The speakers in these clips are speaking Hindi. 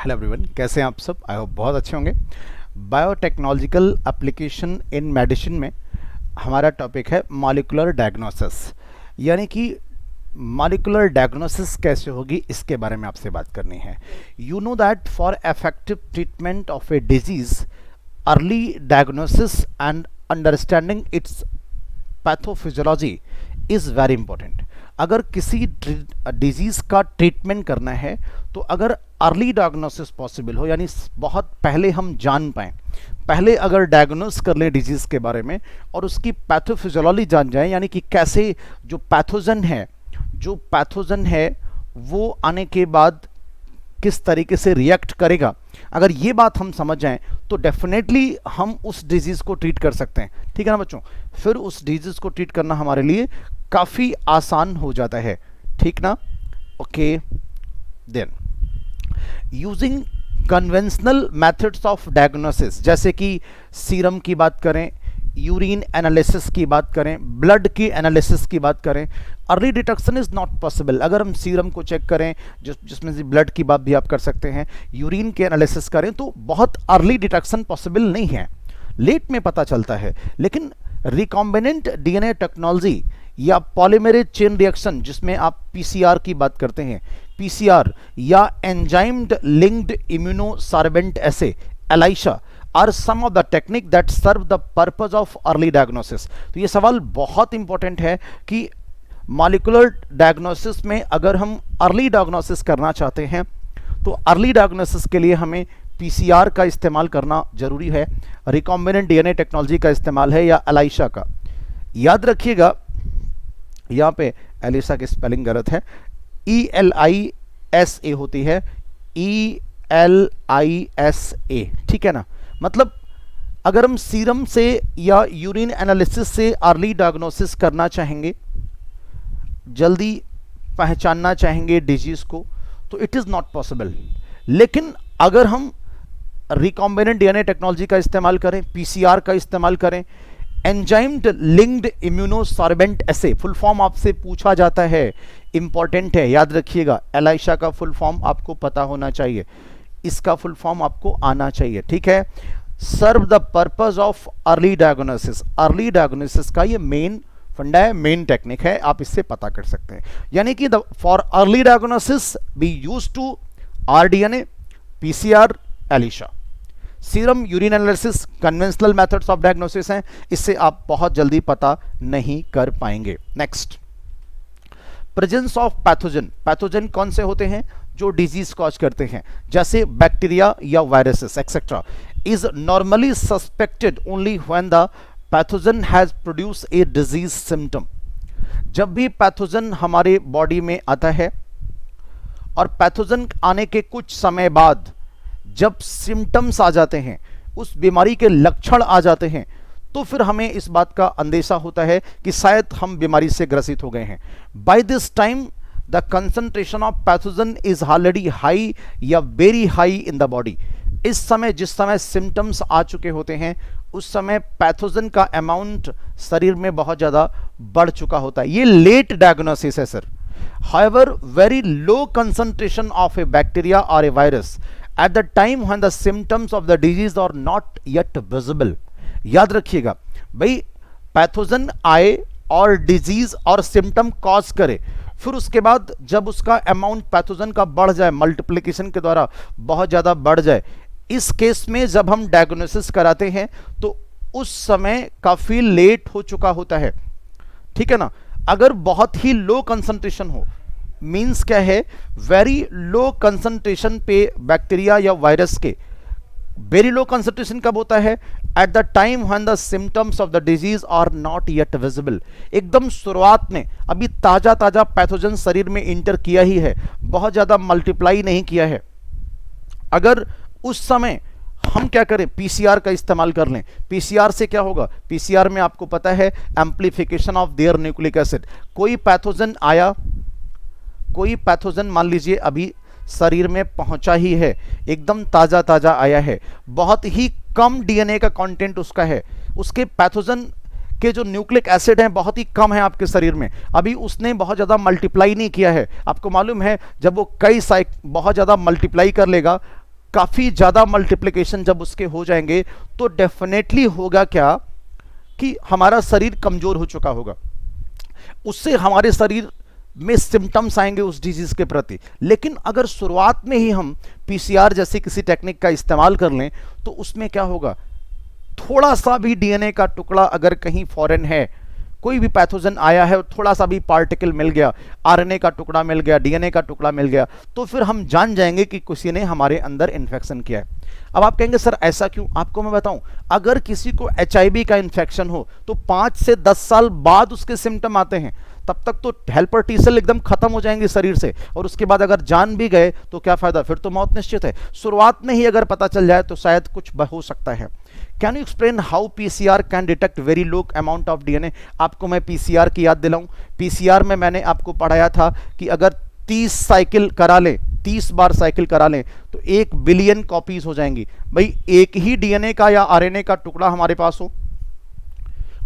हेलो एवरीवन, कैसे हैं आप सब? आई होप बहुत अच्छे होंगे। बायोटेक्नोलॉजिकल एप्लीकेशन इन मेडिसिन में हमारा टॉपिक है मॉलिक्यूलर डायग्नोसिस, यानी कि मॉलिक्यूलर डायग्नोसिस कैसे होगी इसके बारे में आपसे बात करनी है। You know that for effective treatment of a disease, early diagnosis and understanding its pathophysiology is very important. अगर किसी डिजीज़ का ट्रीटमेंट करना है तो अगर अर्ली डायग्नोसिस पॉसिबल हो, यानी बहुत पहले हम जान पाएँ, पहले अगर डायग्नोस कर लें डिजीज़ के बारे में और उसकी पैथोफिजियोलॉजी जान जाएं, यानी कि कैसे जो पैथोजन है वो आने के बाद किस तरीके से रिएक्ट करेगा, अगर ये बात हम समझ जाएं तो डेफिनेटली हम उस डिजीज़ को ट्रीट कर सकते हैं। ठीक है ना बच्चों? फिर उस डिजीज़ को ट्रीट करना हमारे लिए काफ़ी आसान हो जाता है। ठीक ना? Okay, then using conventional methods of diagnosis, जैसे कि सीरम की बात करें, यूरिन एनालिसिस की बात करें, ब्लड की एनालिसिस की बात करें, early detection is not possible. अगर हम सीरम को चेक करें, जिसमें से ब्लड की बात भी आप कर सकते हैं, यूरिन के एनालिसिस करें, तो बहुत अर्ली डिटेक्शन पॉसिबल नहीं है, लेट में पता चलता है। लेकिन रिकॉम्बिनेंट डीएनए टेक्नोलॉजी या पॉलीमेरेज चेन रिएक्शन, जिसमें आप पीसीआर की बात करते हैं, पीसीआर या enzymed linked immunosorbent assay, ELISA, are some of the technique that serve the purpose of early diagnosis. तो ये सवाल बहुत इंपॉर्टेंट है कि मॉलिक्यूलर डायग्नोसिस में अगर हम अर्ली डायग्नोसिस करना चाहते हैं तो अर्ली डायग्नोसिस के लिए हमें पीसीआर का इस्तेमाल करना जरूरी है, रिकॉम्बिनेंट डीएनए टेक्नोलॉजी का इस्तेमाल है या एलाइशा का। याद रखिएगा, यहाँ पे एलिसा की स्पेलिंग गलत है, ELISA होती है, ELISA। ठीक है ना? मतलब अगर हम सीरम से या यूरिन एनालिसिस से अर्ली डायग्नोसिस करना चाहेंगे, जल्दी पहचानना चाहेंगे डिजीज को, तो इट इज़ नॉट पॉसिबल। लेकिन अगर हम रिकॉम्बिनेंट डीएनए टेक्नोलॉजी का इस्तेमाल करें, पीसीआर का इस्तेमाल करें, एंजाइम्ड लिंक्ड इम्यूनोसॉर्बेंट एसे, फुल फॉर्म आपसे पूछा जाता है, इंपॉर्टेंट है, याद रखिएगा। एलाइशा का फुल फॉर्म आपको पता होना चाहिए, इसका फुल फॉर्म आपको आना चाहिए। ठीक है? Serve the purpose of early diagnosis, early diagnosis का ये मेन फंडा है, मेन टेक्निक है, आप इससे पता कर सकते हैं। यानी कि for early diagnosis we use to rDNA, PCR, ELISA. Serum, urine analysis conventional methods of diagnosis हैं, इससे आप बहुत जल्दी पता नहीं कर पाएंगे। Next, presence of pathogen. Pathogen कौन से होते हैं? जो डिजीज कॉज करते हैं, जैसे बैक्टीरिया या viruses etcetera, is normally suspected only when the pathogen has produce a disease symptom. जब भी पैथोजन हमारे बॉडी में आता है और पैथोजन आने के कुछ समय बाद जब सिम्टम्स आ जाते हैं, उस बीमारी के लक्षण आ जाते हैं, तो फिर हमें इस बात का अंदेशा होता है कि शायद हम बीमारी से ग्रसित हो गए हैं। By this time the concentration of pathogen is already high या very high in the body. इस समय, जिस समय सिम्टम्स आ चुके होते हैं, उस समय पैथोजन का अमाउंट शरीर में बहुत ज़्यादा बढ़ चुका होता है। ये लेट डायग्नोसिस है sir. However very low concentration of A bacteria और ए virus at the time when the symptoms of the disease are not yet visible। याद रखिएगा भाई, पैथोजन आए और डिजीज और सिम्टम कॉज करे, फिर उसके बाद जब उसका अमाउंट पैथोजन का बढ़ जाए, मल्टीप्लिकेशन के द्वारा बहुत ज़्यादा बढ़ जाए, इस केस में जब हम डायग्नोसिस कराते हैं तो उस समय काफ़ी लेट हो चुका होता है। ठीक है ना? अगर बहुत ही लो कंसंट्रेशन हो, मीन्स क्या है, वेरी लो कंसंट्रेशन पे बैक्टीरिया या वायरस के, वेरी लो कंसंट्रेशन कब होता है? At the time when the symptoms of the disease are not yet visible. एकदम शुरुआत में, अभी ताजा ताजा पैथोजन शरीर में इंटर किया ही है, बहुत ज़्यादा मल्टीप्लाई नहीं किया है। अगर उस समय हम क्या करें, पीसीआर का इस्तेमाल कर लें। पीसीआर से क्या होगा? पीसीआर में आपको पता है amplification of their nucleic acid. कोई पैथोजन आया, कोई पैथोजन मान लीजिए अभी शरीर में पहुंचा ही है, एकदम ताज़ा ताज़ा आया है, बहुत ही कम डीएनए का कंटेंट उसका है, उसके पैथोजन के जो न्यूक्लिक एसिड हैं बहुत ही कम है आपके शरीर में, अभी उसने बहुत ज़्यादा मल्टीप्लाई नहीं किया है। आपको मालूम है जब वो बहुत ज़्यादा मल्टीप्लाई कर लेगा काफी ज्यादा मल्टीप्लिकेशन जब उसके हो जाएंगे तो डेफिनेटली होगा क्या कि हमारा शरीर कमजोर हो चुका होगा, उससे हमारे शरीर में सिम्टम्स आएंगे उस डिजीज के प्रति। लेकिन अगर शुरुआत में ही हम पीसीआर जैसी किसी टेक्निक का इस्तेमाल कर लें तो उसमें क्या होगा, थोड़ा सा भी डीएनए का टुकड़ा अगर कहीं फॉरेन है, कोई भी पैथोजन आया है और थोड़ा सा भी पार्टिकल मिल गया, आरएनए का टुकड़ा मिल गया, डीएनए का टुकड़ा मिल गया, तो फिर हम जान जाएंगे कि किसी ने हमारे अंदर इन्फेक्शन किया है। अब आप कहेंगे सर ऐसा क्यों? आपको मैं बताऊं, अगर किसी को एचआईवी का इन्फेक्शन हो तो 5 से 10 साल बाद उसके सिम्टम आते हैं, तब तक तो हेल्पर टी सेल एकदम खत्म हो जाएंगे शरीर से, और उसके बाद अगर जान भी गए तो क्या फायदा, फिर तो मौत निश्चित है। शुरुआत में ही अगर पता चल जाए तो शायद कुछ हो सकता है। Can you explain how PCR can detect very low amount of DNA? आपको मैं पीसीआर की याद दिलाऊं, पीसीआर में मैंने आपको पढ़ाया था कि अगर 30 साइकिल करा लें, 30 बार साइकिल करा लें तो 1 बिलियन कॉपीज हो जाएंगी। भाई एक ही डीएनए का या आरएनए का टुकड़ा हमारे पास हो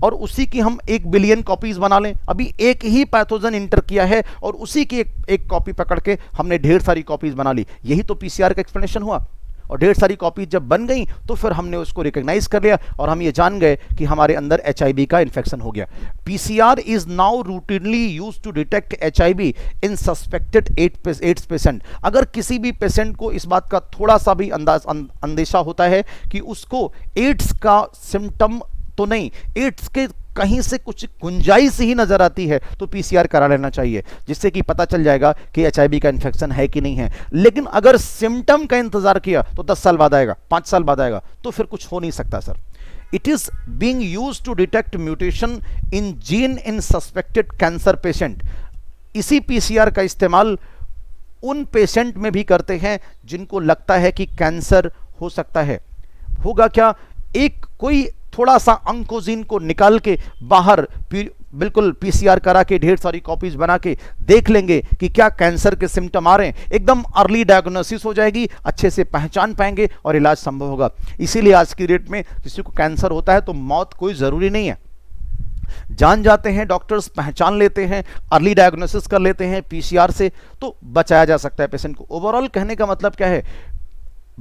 और उसी की हम 1 बिलियन कॉपीज बना लें, अभी एक ही पैथोजन इंटर किया है और उसी की एक कॉपी पकड़ के हमने ढेर सारी कॉपीज बना ली, यही तो पीसीआर का एक्सप्लेनेशन हुआ। और ढेर सारी कॉपीज जब बन गई तो फिर हमने उसको रिकॉग्नाइज कर लिया और हम ये जान गए कि हमारे अंदर एचआईवी का इन्फेक्शन हो गया। PCR is now routinely used to detect HIV in suspected 8 patient. अगर किसी भी पेशेंट को इस बात का थोड़ा सा भी अंदेशा होता है कि उसको एड्स का सिम्टम तो नहीं, एड्स के कहीं से कुछ गुंजाइश ही नजर आती है, तो पीसीआर करा लेना चाहिए, जिससे कि पता चल जाएगा कि एचआईवी का इन्फेक्शन है कि नहीं है। लेकिन अगर सिम्टम का इंतजार किया तो 10 साल बाद आएगा, 5 साल बाद आएगा, तो फिर कुछ हो नहीं सकता sir. It is being used to detect mutation in gene in suspected cancer patient. इसी पीसीआर का इस्तेमाल उन पेशेंट में भी करते हैं जिनको लगता है कि कैंसर हो सकता है। होगा क्या, एक कोई थोड़ा सा अंकोजीन को निकाल के बाहर बिल्कुल पीसीआर करा के ढेर सारी कॉपीज बना के देख लेंगे कि क्या कैंसर के सिम्टम आ रहे हैं, एकदम अर्ली डायग्नोसिस हो जाएगी, अच्छे से पहचान पाएंगे और इलाज संभव होगा। इसीलिए आज की डेट में किसी को कैंसर होता है तो मौत कोई जरूरी नहीं है, जान जाते हैं डॉक्टर्स, पहचान लेते हैं, अर्ली डायग्नोसिस कर लेते हैं पीसीआर से, तो बचाया जा सकता है पेशेंट को। ओवरऑल कहने का मतलब क्या है,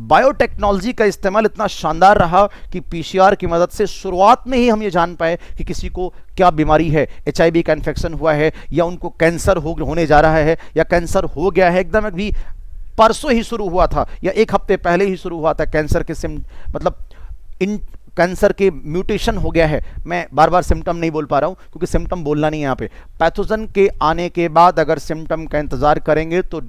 बायोटेक्नोलॉजी का इस्तेमाल इतना शानदार रहा कि पीसीआर की मदद से शुरुआत में ही हम ये जान पाए कि किसी को क्या बीमारी है, एचआईवी का इन्फेक्शन हुआ है या उनको कैंसर होने जा रहा है या कैंसर हो गया है, एकदम अभी परसों ही शुरू हुआ था या 1 हफ्ते पहले ही शुरू हुआ था कैंसर के मतलब इन कैंसर के म्यूटेशन हो गया है। मैं बार बार सिम्टम नहीं बोल पा रहा हूं क्योंकि सिम्टम बोलना नहीं है यहाँ पे। पैथोजन के आने के बाद अगर सिम्टम का इंतजार करेंगे तो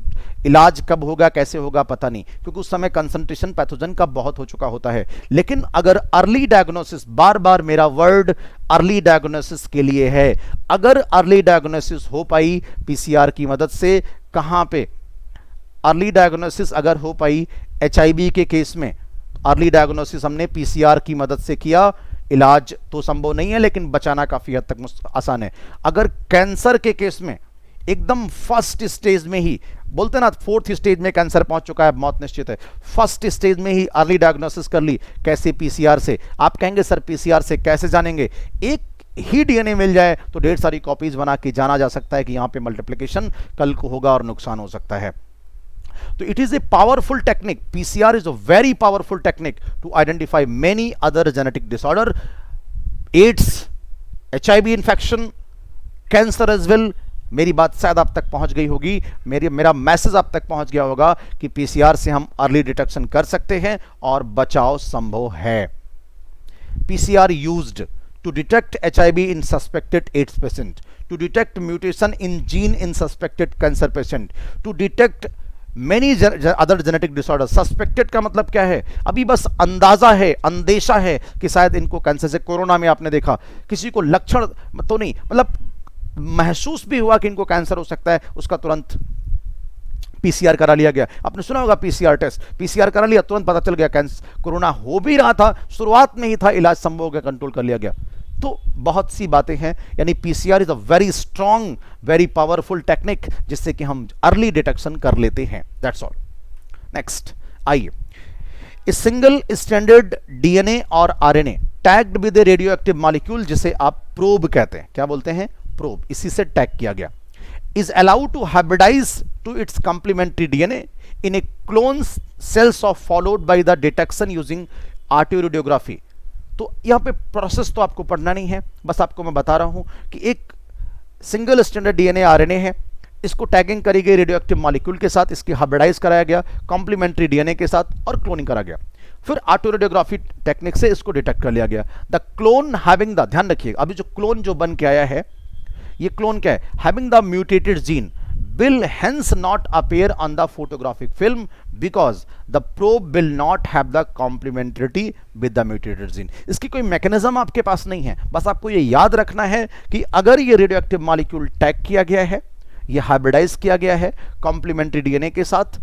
इलाज कब होगा, कैसे होगा पता नहीं, क्योंकि उस समय कंसंट्रेशन पैथोजन का बहुत हो चुका होता है। लेकिन अगर अर्ली डायग्नोसिस, बार बार मेरा वर्ड अर्ली डायग्नोसिस के लिए है, अगर अर्ली डायग्नोसिस हो पाई पीसीआर की मदद से, कहां पे अर्ली डायग्नोसिस अगर हो पाई एचआईवी के केस में, अर्ली डायग्नोसिस हमने पीसीआर की मदद से किया, इलाज तो संभव नहीं है लेकिन बचाना काफी हद तक आसान है। अगर कैंसर के केस में एकदम फर्स्ट स्टेज में ही, बोलते ना 4th स्टेज में कैंसर पहुंच चुका है, मौत निश्चित है, फर्स्ट स्टेज में ही अर्ली डायग्नोसिस कर ली, कैसे? पीसीआर से। आप कहेंगे सर पीसीआर से कैसे जानेंगे? एक ही डीएनए मिल जाए तो ढेर सारी कॉपीज बना के जाना जा सकता है कि यहां पे मल्टीप्लिकेशन कल को होगा और नुकसान हो सकता है। तो it is a powerful technique. PCR is a very powerful technique to identify many other genetic disorder, AIDS, HIV infection, cancer as well. मेरी बात शायद आप तक पहुंच गई होगी, मेरा मैसेज आप तक पहुंच गया होगा कि पीसीआर से हम अर्ली डिटेक्शन कर सकते हैं और बचाव संभव है। PCR used to detect HIV in suspected AIDS patient, to detect mutation in gene in suspected cancer patient, to detect many other genetic disorders. Suspected का मतलब क्या है? अभी बस अंदाजा है, अंदेशा है कि शायद इनको कैंसर से, कोरोना में आपने देखा किसी को लक्षण तो नहीं, मतलब महसूस भी हुआ कि इनको कैंसर हो सकता है, उसका तुरंत पीसीआर करा लिया गया। आपने सुना होगा पीसीआर टेस्ट, पीसीआर करा लिया, तुरंत पता चल गया कैंसर, कोरोना हो भी रहा था, शुरुआत में ही था, इलाज संभव हो गया, कंट्रोल कर लिया गया। तो बहुत सी बातें हैं, यानी PCR is a very strong, very powerful technique जिससे कि हम अर्ली डिटेक्शन कर लेते हैं। That's all. नेक्स्ट आइए, इस सिंगल स्टैंडर्ड डीएनए और RNA tagged with A radio active molecule, जिसे आप प्रोब कहते हैं। क्या बोलते हैं? प्रोब। इसी से टैग किया गया। Is allowed to hybridise to its complementary DNA in a clone cells of followed by the detection using RT-radiography। तो यहाँ पे प्रोसेस तो आपको पढ़ना नहीं है, बस आपको मैं बता रहा हूँ कि एक सिंगल स्टैंडर्ड डीएनए आरएनए है, इसको टैगिंग करी गई रेडियोएक्टिव मॉलिक्यूल के साथ, इसकी हाइब्रिडाइज कराया गया कॉम्प्लीमेंट्री डीएनए के साथ और क्लोनिंग करा गया। फिर ऑटोरेडियोग्राफी टेक्निक से इसको डिटेक्ट कर लिया गया। द क्लोन हैविंग द, ध्यान रखिएगा अभी जो क्लोन जो बन के आया है, ये क्लोन क्या है, having the mutated gene will hence not appear on the photographic film because the probe will not have the complementarity with the mutated gene। इसकी कोई मैकेनिज्म आपके पास नहीं है, बस आपको ये याद रखना है कि अगर ये रेडियोएक्टिव मॉलिक्यूल टैग किया गया है, ये हाइब्रिडाइज किया गया है कॉम्प्लीमेंट्री डीएनए के साथ,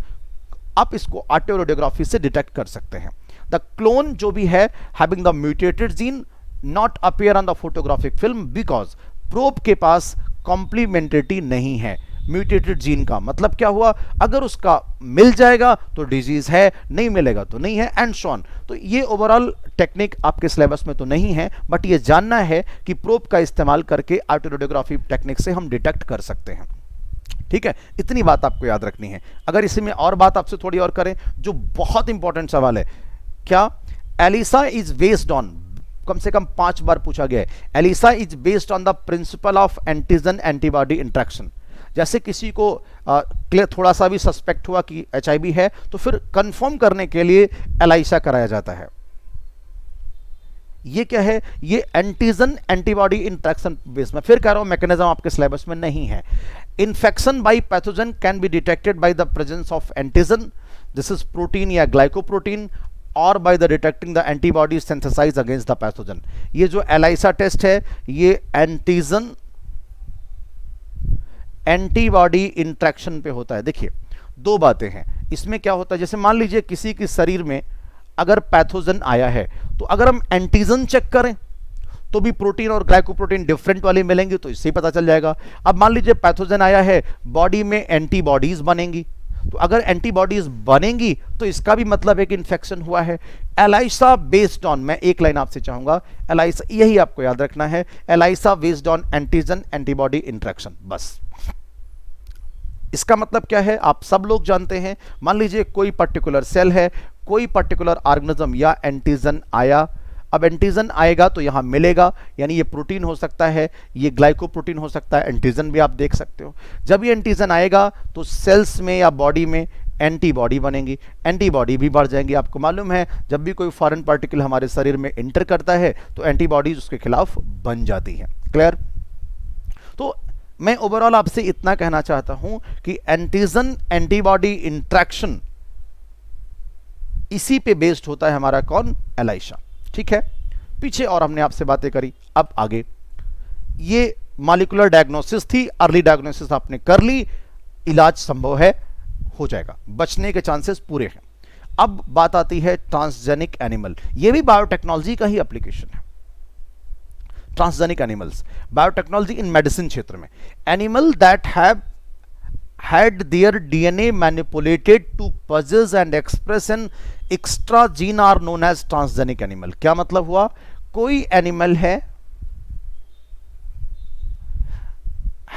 आप इसको ऑटोरेडियोग्राफी से डिटेक्ट कर सकते हैं। द क्लोन जो भी है having the mutated gene not appear on the photographic film because probe के पास कॉम्प्लीमेंटेरिटी नहीं है म्यूटेटेड जीन का। मतलब क्या हुआ, अगर उसका मिल जाएगा तो डिजीज है, नहीं मिलेगा तो नहीं है, एंड सो ऑन। तो ये ओवरऑल टेक्निक आपके सिलेबस में तो नहीं है, बट ये जानना है कि प्रोब का इस्तेमाल करके ऑटोरेडियोग्राफी टेक्निक से हम डिटेक्ट कर सकते हैं। ठीक है, इतनी बात आपको याद रखनी है। अगर इसी में और बात आपसे थोड़ी और करें, जो बहुत इंपॉर्टेंट सवाल है, क्या एलिसा इज बेस्ड ऑन, कम से कम 5 बार पूछा गया है, ELISA is based on the principle of antigen antibody interaction. जैसे किसी को थोड़ा सा भी सस्पेक्ट हुआ कि एचआईवी है, तो फिर कंफर्म करने के लिए एलाइसा कराया जाता है। ये क्या है, ये एंटीजन एंटीबॉडी इंट्रैक्शन बेस में, फिर कह रहा हूं मैकेनिज्म आपके सिलेबस में नहीं है। Infection by pathogen can be detected by the presence of antigen, this is protein या ग्लाइकोप्रोटीन, और by the detecting the antibody synthesise against the pathogen. ये जो एलाइसा टेस्ट है ये एंटीजन एंटीबॉडी इंट्रैक्शन पे होता है। देखिए 2 बातें हैं इसमें। क्या होता है, जैसे मान लीजिए किसी के शरीर में अगर पैथोजन आया है, तो अगर हम एंटीजन चेक करें तो भी प्रोटीन और ग्लाइकोप्रोटीन डिफरेंट वाले मिलेंगे, तो इससे पता चल जाएगा। अब मान लीजिए पैथोजन आया है, बॉडी में एंटीबॉडीज बनेंगी, तो अगर एंटीबॉडीज बनेंगी तो इसका भी मतलब है कि इन्फेक्शन हुआ है। एलाइसा बेस्ड ऑन, मैं एक लाइन आपसे चाहूंगा, एलाइसा, यही आपको याद रखना है, ELISA based on antigen antibody interaction, बस। इसका मतलब क्या है, आप सब लोग जानते हैं। मान लीजिए कोई पर्टिकुलर सेल है, कोई पर्टिकुलर ऑर्गेनिज्म या एंटीजन आया, अब एंटीजन आएगा तो यहां मिलेगा, यानी ये प्रोटीन हो सकता है, ये ग्लाइकोप्रोटीन हो सकता है, एंटीजन भी आप देख सकते हो। जब ये एंटीजन आएगा तो सेल्स में या बॉडी में एंटीबॉडी बनेंगी, एंटीबॉडी भी बढ़ जाएंगी। आपको मालूम है जब भी कोई फॉरेन पार्टिकल हमारे शरीर में एंटर करता है तो एंटीबॉडीज उसके खिलाफ बन जाती है। क्लियर? तो मैं ओवरऑल आपसे इतना कहना चाहता हूं कि एंटीजन एंटीबॉडी इंट्रैक्शन इसी पे बेस्ड होता है हमारा कौन, एलाइसा। ठीक है, पीछे और हमने आपसे बातें करी, अब आगे। ये मॉलिक्यूलर डायग्नोसिस थी, अर्ली डायग्नोसिस आपने कर ली, इलाज संभव है, हो जाएगा, बचने के चांसेस पूरे हैं। अब बात आती है ट्रांसजेनिक एनिमल, ये भी बायोटेक्नोलॉजी का ही एप्लीकेशन है। ट्रांसजेनिक एनिमल्स, बायोटेक्नोलॉजी इन मेडिसिन क्षेत्र में, animal that have had their DNA manipulated to possess and express an extra gene are known as transgenic animal। क्या मतलब हुआ, कोई एनिमल है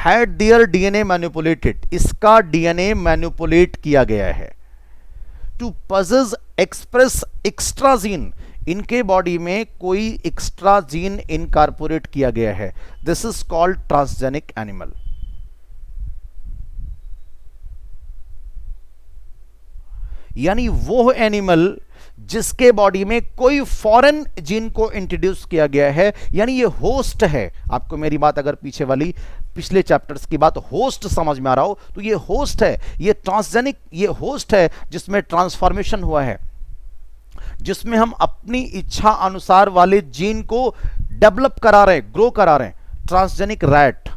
had their DNA manipulated, इसका DNA मैनिपुलेट किया गया है, to possess express extra gene, इनके बॉडी में कोई एक्स्ट्रा जीन इनकॉर्पोरेट किया गया है, this is called transgenic animal. यानी वो एनिमल जिसके बॉडी में कोई फॉरेन जीन को इंट्रोड्यूस किया गया है, यानी ये होस्ट है। आपको मेरी बात अगर पीछे वाली पिछले चैप्टर्स की बात होस्ट समझ में आ रहा हो तो ये होस्ट है, ये ट्रांसजेनिक, ये होस्ट है जिसमें ट्रांसफॉर्मेशन हुआ है, जिसमें हम अपनी इच्छा अनुसार वाले जीन को डेवलप करा रहे हैं, ग्रो करा रहे हैं। Transgenic rat,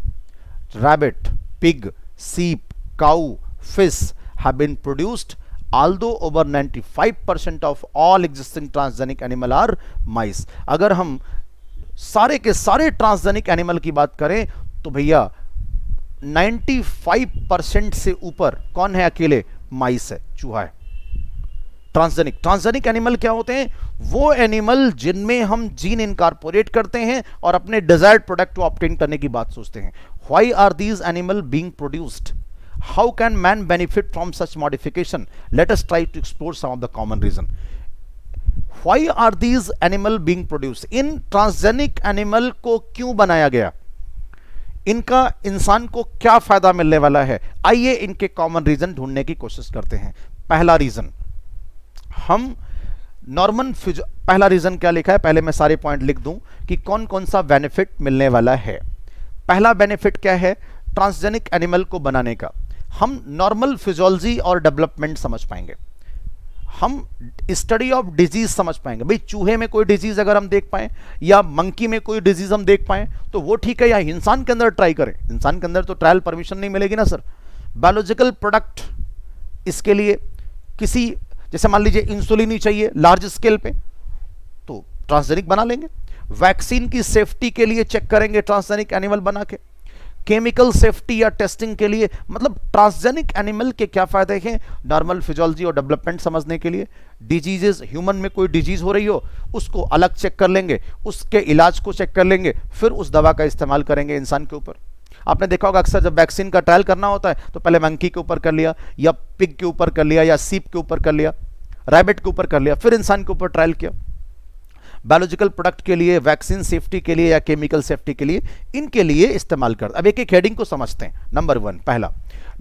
rabbit, pig, sheep, cow, fish have been produced, although over 95% of all existing transgenic animal are mice। अगर हम सारे के सारे ट्रांसजेनिक एनिमल की बात करें तो भैया 95% से ऊपर कौन है, अकेले माइस है, चूहा है। ट्रांसजेनिक एनिमल क्या होते हैं, वो एनिमल जिनमें हम जीन इनकॉर्पोरेट करते हैं और अपने डिजायर्ड प्रोडक्ट को ऑब्टेन करने की बात सोचते हैं। Why are these animal being produced, How can man benefit from such modification? Let us try to explore some of the common reason. Why are these animal being produced? In transgenic animal को क्यों बनाया गया? इनका इंसान को क्या फायदा मिलने वाला है? आइए इनके कॉमन रीजन ढूंढने की कोशिश करते हैं. पहला रीजन, हम पहला रीजन क्या लिखा है, पहले मैं सारे पॉइंट लिख दूं कि कौन कौन सा बेनिफिट मिलने वाला है. पहला बेनिफिट क्या है ट्रांसजेनिक एनिमल को बनाने का? हम नॉर्मल फिजियोलॉजी और डेवलपमेंट समझ पाएंगे, हम स्टडी ऑफ डिजीज समझ पाएंगे. भाई चूहे में कोई डिजीज अगर हम देख पाएं या मंकी में कोई डिजीज हम देख पाएं तो वो ठीक है, या इंसान के अंदर ट्राई करें. इंसान के अंदर तो ट्रायल परमिशन नहीं मिलेगी ना सर. बायोलॉजिकल प्रोडक्ट, इसके लिए किसी, जैसे मान लीजिए इंसुलिन ही चाहिए लार्ज स्केल पे, तो ट्रांसजेनिक बना लेंगे. वैक्सीन की सेफ्टी के लिए चेक करेंगे ट्रांसजेनिक एनिमल बना के. केमिकल सेफ्टी या टेस्टिंग के लिए, मतलब ट्रांसजेनिक एनिमल के क्या फायदे हैं नॉर्मल फिजियोलॉजी और डेवलपमेंट समझने के लिए. डिजीजेस, ह्यूमन में कोई डिजीज हो रही हो उसको अलग चेक कर लेंगे, उसके इलाज को चेक कर लेंगे, फिर उस दवा का इस्तेमाल करेंगे इंसान के ऊपर. आपने देखा होगा अक्सर जब वैक्सीन का ट्रायल करना होता है तो पहले मंकी के ऊपर कर लिया, या पिग के ऊपर कर लिया, या सीप के ऊपर कर लिया, रैबिट के ऊपर कर लिया, फिर इंसान के ऊपर ट्रायल किया. बायोलॉजिकल प्रोडक्ट के लिए, वैक्सीन सेफ्टी के लिए या केमिकल सेफ्टी के लिए, इनके लिए इस्तेमाल कर. अब एक एक हेडिंग को समझते हैं. नंबर 1, पहला,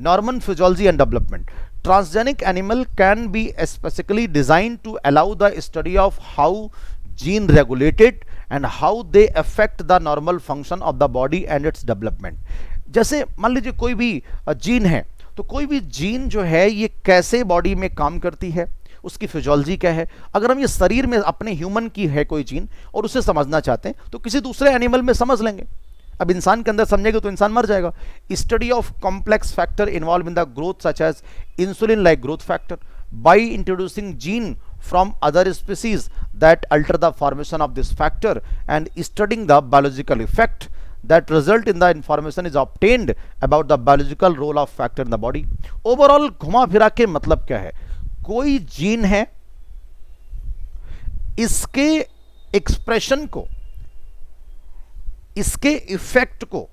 normal physiology and development. Transgenic animal can be specifically design to allow the study of how gene regulated and how they affect the normal function of the body and its development. जैसे मान लीजिए कोई भी जीन है, तो कोई भी जीन जो है ये कैसे बॉडी में काम करती है, उसकी फिजियोलॉजी क्या है. अगर हम ये शरीर में अपने ह्यूमन की है कोई जीन और उसे समझना चाहते हैं तो किसी दूसरे एनिमल में समझ लेंगे. अब इंसान के अंदर समझेंगे तो इंसान मर जाएगा. Study of complex factor involve in the growth such as insulin like growth factor by introducing gene from other species that alter the formation of this factor and studying the biological effect that result in the information is obtained about the biological role of factor in the body. Overall घुमा फिरा के मतलब क्या है, कोई जीन है, इसके एक्सप्रेशन को, इसके इफेक्ट को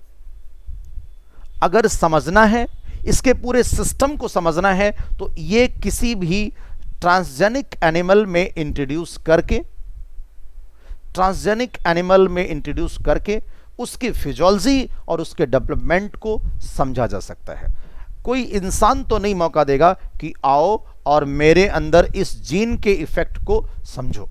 अगर समझना है, इसके पूरे सिस्टम को समझना है, तो ये किसी भी ट्रांसजेनिक एनिमल में इंट्रोड्यूस करके उसकी फिजियोलॉजी और उसके डेवलपमेंट को समझा जा सकता है. कोई इंसान तो नहीं मौका देगा कि आओ और मेरे अंदर इस जीन के इफेक्ट को समझो.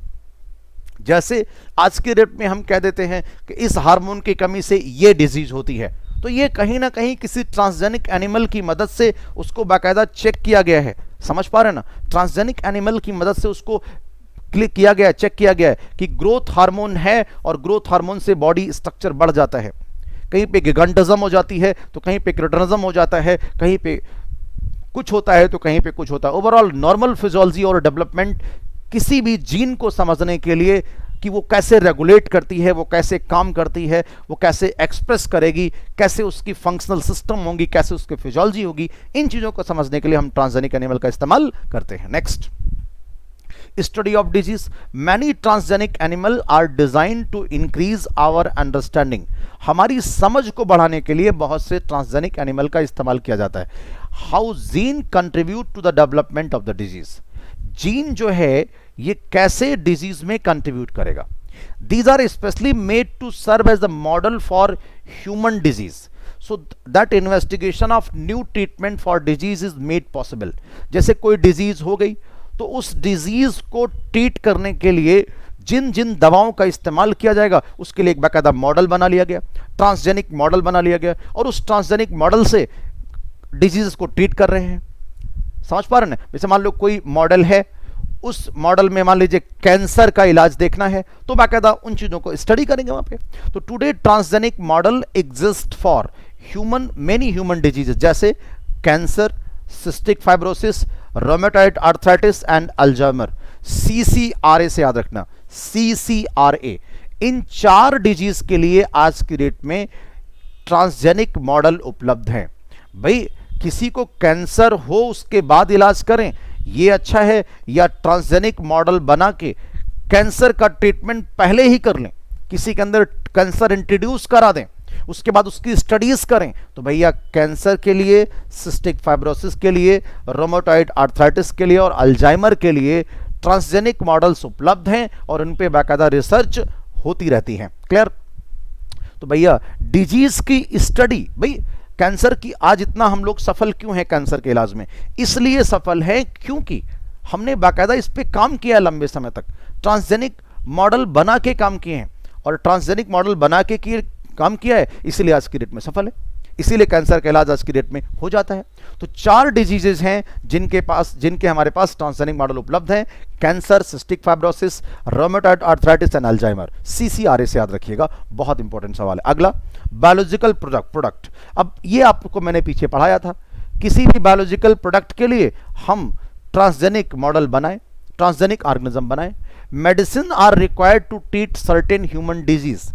जैसे आज के डेट में हम कह देते हैं कि इस हार्मोन की कमी से ये डिजीज होती है, तो ये कहीं ना कहीं किसी ट्रांसजेनिक एनिमल की मदद से उसको बाकायदा चेक किया गया है. समझ पा रहे हैं ना? ट्रांसजेनिक एनिमल की मदद से उसको क्लिक किया गया, चेक किया गया है कि ग्रोथ हार्मोन है और ग्रोथ हार्मोन से बॉडी स्ट्रक्चर बढ़ जाता है. कहीं पे गिगांटिज्म हो जाती है तो कहीं पे क्रिटिनिज्म हो जाता है, कहीं पे कुछ होता है तो कहीं पे कुछ होता है. ओवरऑल नॉर्मल फिजियोलॉजी और डेवलपमेंट किसी भी जीन को समझने के लिए कि वो कैसे रेगुलेट करती है, वो कैसे काम करती है, वो कैसे एक्सप्रेस करेगी, कैसे उसकी फंक्शनल सिस्टम होंगी, कैसे उसकी फिजियोलॉजी होगी, इन चीज़ों को समझने के लिए हम ट्रांसजेनिक एनिमल का इस्तेमाल करते हैं. Next, study of disease. Many transgenic animal are design to increase our understanding. हमारी समझ को बढ़ाने के लिए बहुत से ट्रांसजेनिक एनिमल का इस्तेमाल किया जाता है. How gene contribute to the development of the disease. Gene जो है ये कैसे डिजीज में कंट्रीब्यूट करेगा. These are specially made to serve as the model for human disease, so that investigation of new treatment for disease is made possible. जैसे कोई डिजीज हो गई तो उस डिजीज को ट्रीट करने के लिए जिन जिन दवाओं का इस्तेमाल किया जाएगा उसके लिए एक बाकायदा मॉडल बना लिया गया, ट्रांसजेनिक मॉडल बना लिया गया, और उस ट्रांसजेनिक मॉडल से डिजीज को ट्रीट कर रहे हैं. समझ पा रहे हैं? जैसे मान लो कोई मॉडल है, उस मॉडल में मान लीजिए कैंसर का इलाज देखना है तो बाकायदा उन चीजों को स्टडी करेंगे वहां पे. तो today transgenic model exist for many human diseases जैसे cancer, cystic fibrosis, rheumatoid arthritis and Alzheimer. CCRA से याद रखना, CCRA. इन 4 डिजीज के लिए आज की डेट में ट्रांसजेनिक मॉडल उपलब्ध हैं. भाई किसी को कैंसर हो उसके बाद इलाज करें, ये अच्छा है, या ट्रांसजेनिक मॉडल बना के कैंसर का ट्रीटमेंट पहले ही कर लें, किसी के अंदर कैंसर इंट्रोड्यूस करा दें, उसके बाद उसकी स्टडीज करें, तो भैया कैंसर के लिए, सिस्टिक फाइब्रोसिस के लिए, रोमेटॉइड आर्थराइटिस के लिए और अल्जाइमर के लिए ट्रांसजेनिक मॉडल्स उपलब्ध हैं और उन पे बाकायदा रिसर्च होती रहती है। क्लियर? तो भैया डिजीज की स्टडी, भाई कैंसर की आज इतना हम लोग सफल क्यों हैं कैंसर के इलाज में? इसलिए सफल है क्योंकि हमने बाकायदा इस पे काम किया लंबे समय तक, ट्रांसजेनिक मॉडल बना के काम किए हैं, और ट्रांसजेनिक मॉडल बना के काम किया है, इसीलिए आज की डेट में सफल है, इसीलिए कैंसर का इलाज आज की डेट में हो जाता है। तो 4 डिजीजेज हैं जिनके हमारे पास ट्रांसजेनिक मॉडल उपलब्ध हैं: cancer, cystic fibrosis, rheumatoid arthritis and Alzheimer. CCRA से याद रखिएगा, बहुत इंपॉर्टेंट सवाल है। अगला, बायोलॉजिकल प्रोडक्ट। अब ये आपको मैंने पीछे पढ़ाया था, किसी भी बायोलॉजिकल प्रोडक्ट के लिए हम ट्रांसजेनिक मॉडल बनाएं, ट्रांसजेनिक ऑर्गेनिज्म बनाएं। Medicine are required to treat certain human disease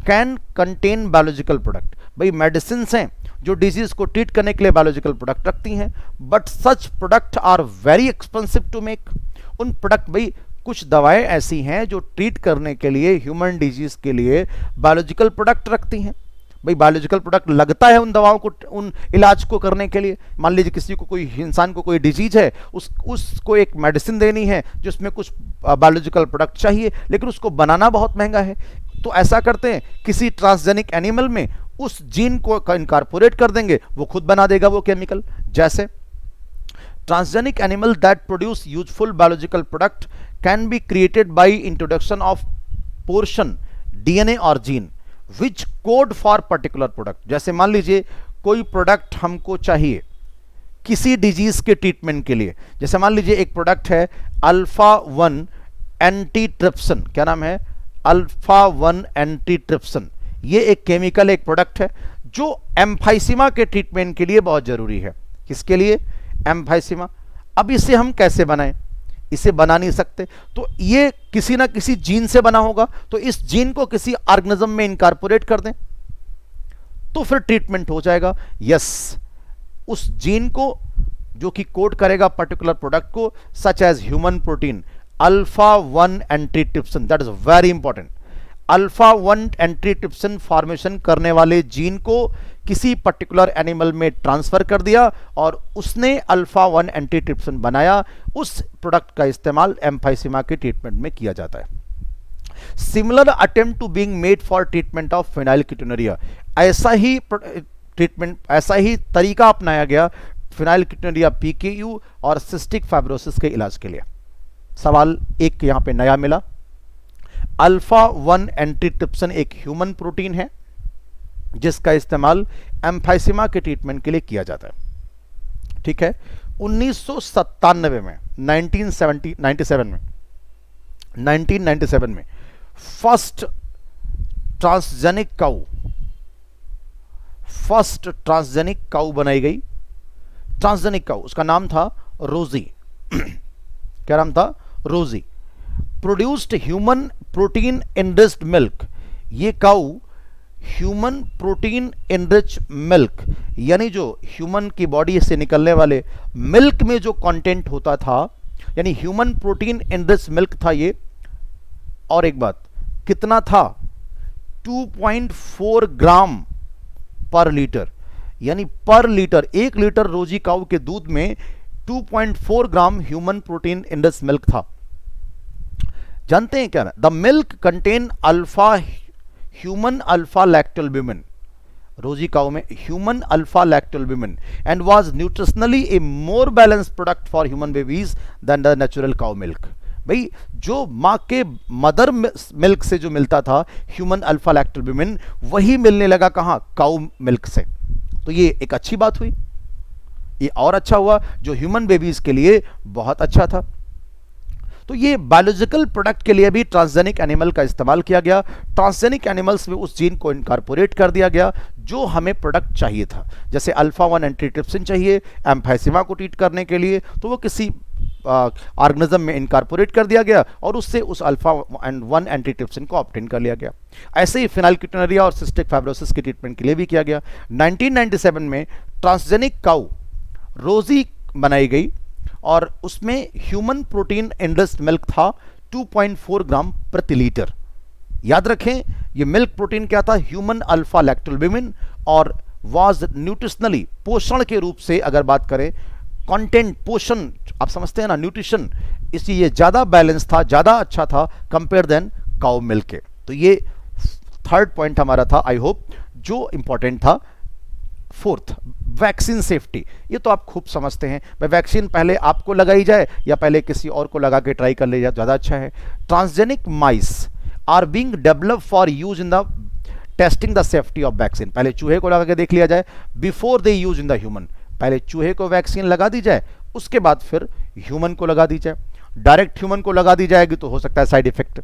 can contain biological product. भाई मेडिसिन हैं जो डिजीज को ट्रीट करने के लिए बायोलॉजिकल प्रोडक्ट रखती हैं, but such product are very expensive to make. उन प्रोडक्ट, भाई कुछ दवाएं ऐसी हैं जो ट्रीट करने के लिए ह्यूमन डिजीज के लिए बायोलॉजिकल प्रोडक्ट रखती हैं। भाई बायोलॉजिकल प्रोडक्ट लगता है उन दवाओं को, उन इलाज को करने के लिए। मान लीजिए किसी को, कोई इंसान को कोई डिजीज है, उसको एक मेडिसिन देनी है जिसमें कुछ बायोलॉजिकल प्रोडक्ट चाहिए, लेकिन उसको बनाना बहुत महंगा है। तो ऐसा करते हैं, किसी ट्रांसजेनिक एनिमल में उस जीन को इनकॉर्पोरेट कर देंगे, वो खुद बना देगा वो केमिकल। जैसे transgenic animal that produce useful biological product can be created by introduction of portion DNA और gene which code for particular product. जैसे मान लीजिए कोई प्रोडक्ट हमको चाहिए किसी डिजीज के ट्रीटमेंट के लिए, जैसे मान लीजिए एक प्रोडक्ट है अल्फा-1 एंटीट्रिप्सिन। क्या नाम है? अल्फा-1 एंटीट्रिप्सिन। ये एक केमिकल, एक प्रोडक्ट है जो एम्फाइसीमा के ट्रीटमेंट के लिए बहुत जरूरी है। किसके लिए? एम्फाइसीमा। अब इसे हम कैसे बनाएं? इसे बना नहीं सकते, तो ये किसी ना किसी जीन से बना होगा, तो इस जीन को किसी ऑर्गेनिज्म में इनकॉर्पोरेट कर दें तो फिर ट्रीटमेंट हो जाएगा। यस, उस जीन को जो कि कोड करेगा पर्टिकुलर प्रोडक्ट को, such as human protein alpha one antitrypsin, that is very important. Alpha one antitrypsin formation करने वाले जीन को किसी पर्टिकुलर एनिमल में ट्रांसफर कर दिया और उसने अल्फा-1 एंटीट्रिप्सिन बनाया। उस प्रोडक्ट का इस्तेमाल एम्फाइसीमा के ट्रीटमेंट में किया जाता है। Similar attempt to being made for treatment of phenylketonuria. ऐसा ही ट्रीटमेंट, ऐसा ही तरीका अपनाया गया फेनाइलकीटोनुरिया PKU और सिस्टिक फाइब्रोसिस के इलाज के लिए। सवाल एक यहां पे नया मिला। अल्फा-1 एंटीट्रिप्सिन एक ह्यूमन प्रोटीन है जिसका इस्तेमाल एम्फाइसीमा के ट्रीटमेंट के लिए किया जाता है। ठीक है, 1997 में 1997 में फर्स्ट ट्रांसजेनिक काऊ बनाई गई। ट्रांसजेनिक काऊ, उसका नाम था रोजी। क्या नाम था? रोजी। Produced human protein enriched milk. ये काऊ ह्यूमन प्रोटीन एनरिच मिल्क, यानी जो ह्यूमन की बॉडी से निकलने वाले मिल्क में जो कंटेंट होता था, यानी ह्यूमन प्रोटीन एनरिच मिल्क था ये। और एक बात, कितना था? 2.4 ग्राम पर लीटर, यानी पर लीटर, 1 लीटर रोजी काऊ के दूध में 2.4 gram human protein enrich milk था। जानते हैं क्या ना? The milk contain human alpha lactalbumin. Rosie cow में human alpha lactalbumin and was nutritionally a more balanced product for human babies than the natural cow milk. भाई जो माँ के मदर मिल्क से जो मिलता था ह्यूमन अल्फा लैक्टोल्ब्यूमिन, वही मिलने लगा कहाँ? काऊ मिल्क से। तो ये एक अच्छी बात हुई, ये और अच्छा हुआ जो ह्यूमन बेबीज के लिए बहुत अच्छा था। तो ये बायोलॉजिकल प्रोडक्ट के लिए भी ट्रांसजेनिक एनिमल का इस्तेमाल किया गया। ट्रांसजेनिक एनिमल्स में उस जीन को इनकॉर्पोरेट कर दिया गया जो हमें प्रोडक्ट चाहिए था। जैसे अल्फा-1 एंटीट्रिप्सिन चाहिए एम्फाइसीमा को ट्रीट करने के लिए, तो वो किसी ऑर्गेनिज्म में इनकॉर्पोरेट कर दिया गया और उससे उस अल्फा-1 एंटीट्रिप्सिन को ऑब्टेन कर लिया गया। ऐसे ही फेनाइलकीटोनुरिया और सिस्टिक फाइब्रोसिस के ट्रीटमेंट के लिए भी किया गया। 1997 में ट्रांसजेनिक काऊ रोजी बनाई गई और उसमें ह्यूमन प्रोटीन एनरिच्ड मिल्क था 2.4 ग्राम प्रति लीटर। याद रखें ये मिल्क प्रोटीन क्या था, ह्यूमन अल्फा लैक्टोल्ब्यूमिन, और वाज न्यूट्रिशनली, पोषण के रूप से अगर बात करें, कंटेंट पोषण आप समझते हैं ना, न्यूट्रिशन, इसलिए ये ज्यादा बैलेंस था, ज्यादा अच्छा था कंपेयर देन काउ मिल्क के। तो ये थर्ड पॉइंट हमारा था, आई होप जो इंपॉर्टेंट था। Fourth, vaccine safety. ये तो आप खूब समझते हैं, भाई वैक्सीन पहले आपको लगाई जाए या पहले किसी और को लगा के ट्राई कर ले जाए ज़्यादा अच्छा है। Transgenic mice are being develop for use in the testing the safety of vaccine. पहले चूहे को लगा के देख लिया जाए before they use in the human. पहले चूहे को वैक्सीन लगा दी जाए, उसके बाद फिर ह्यूमन को लगा दी जाए। डायरेक्ट ह्यूमन को लगा दी जाएगी तो हो सकता है साइड इफेक्ट